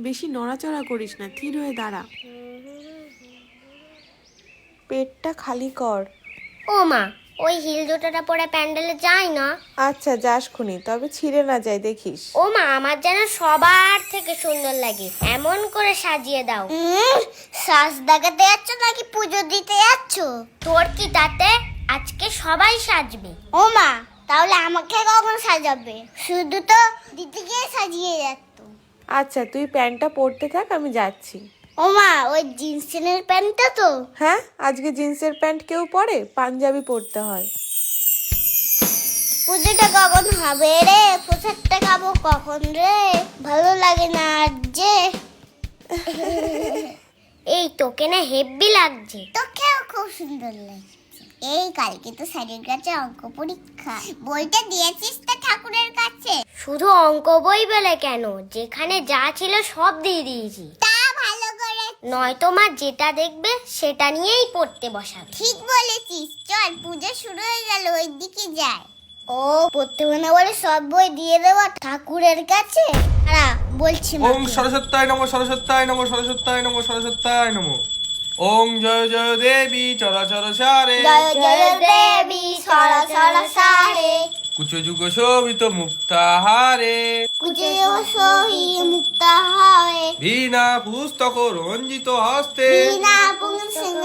বেশি নড়াচড়া করিস না, থির হয়ে দাঁড়া। পেটটা খালি কর। ও মা, ওই হিল জুতোটা পরে প্যান্ডেলে যাই না। আচ্ছা যাস খুনি, তবে ছিঁড়ে না যায় দেখিস। ও মা, আমার যেন সবার থেকে সুন্দর লাগে, এমন করে সাজিয়ে দাও। সাজ দেখাতে যাচ্ছ নাকি পুজো দিতে যাচ্ছ? তোর কি তাতে, আজকে সবাই সাজবে। ও মা, তাহলে আমাকে কখন সাজাবে? শুধু তো দিতে গিয়ে সাজিয়ে যাচ্ছ। আচ্ছা তুই প্যান্টটা পরতে থাক, আমি যাচ্ছি। ও মা, ওই জিন্সের প্যান্টটা তো? হ্যাঁ, আজকে জিন্সের প্যান্ট কেউ পরে? পাঞ্জাবি পরতে হয়। পুজোটা কখন হবে রে? প্রসাদটা খাবো কখন রে? ভালো লাগে না আর যে। এই তোকে না হেব্বি লাগছে। তোকেও খুব সুন্দর লাগছে। এই কালকে তো স্যারের কাছে অঙ্ক পরীক্ষা, বইটা দিয়েছিস তো ঠাকুরের কাছে? শুধু অঙ্ক বই বলে কেন, যেখানে যা ছিল সব দিয়ে দিয়েছি। তা ভালো করে, নয়তো মা যেটা দেখবে সেটা নিয়েই পড়তে বসাবে। ঠিক বলেছিস, চল পূজা শুরু হয়ে গেল, ওই দিকে যাই। ও পড়তে না বলে সব বই দিয়ে দেওয়া ঠাকুরের কাছে? বলছি ওং সরস্বত্যায় নমঃ সরস্বত্যায় নমঃ সরস্বত্যায় নমঃ সরস্বত্যায় নমঃ। ওং জয় জয় দেবী চরাচর সারে, জয় জয় দেবী সরসর সারে, কুচযুগ শোভিত মুক্তাহারে, কুচে সহি মুক্তাহারে, বীণা পুস্তক রঞ্জিত হস্তে, বিনা পুংসিক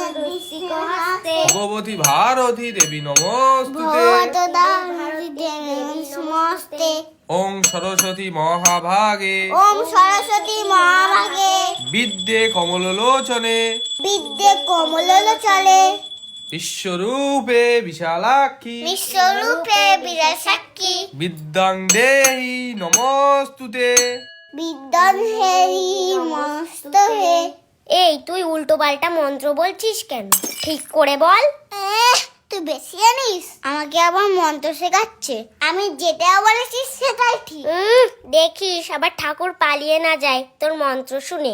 হস্তে, ভগবতী ভারতী দেবী নমস্তুতে। ভগবতী দেবী নমস্তে। ওং সরস্বতী মহাভাগে, ওম সরস্বতী মহাভাগে, বিদ্যে কমললোচনে, বিদ্যে কমলোচনে, বিশ্বরূপে বিশালাক্ষী, বিশ্বরূপে বিরাসাক্ষী, বিদ্যাং দেহি নমস্তুতে। বিদ্যান হেরি মস্তহে। এই তুই উল্টো পাল্টা মন্ত্র বলছিস কেন? ঠিক করে বল। তুই বেশি জানিস, আমাকে আবার মন্ত্র শেখাচ্ছে। আমি যেটা বলেছিস সেটাই ঠিক। দেখিস আবার ঠাকুর পালিয়ে না যায় তোর মন্ত্র শুনে।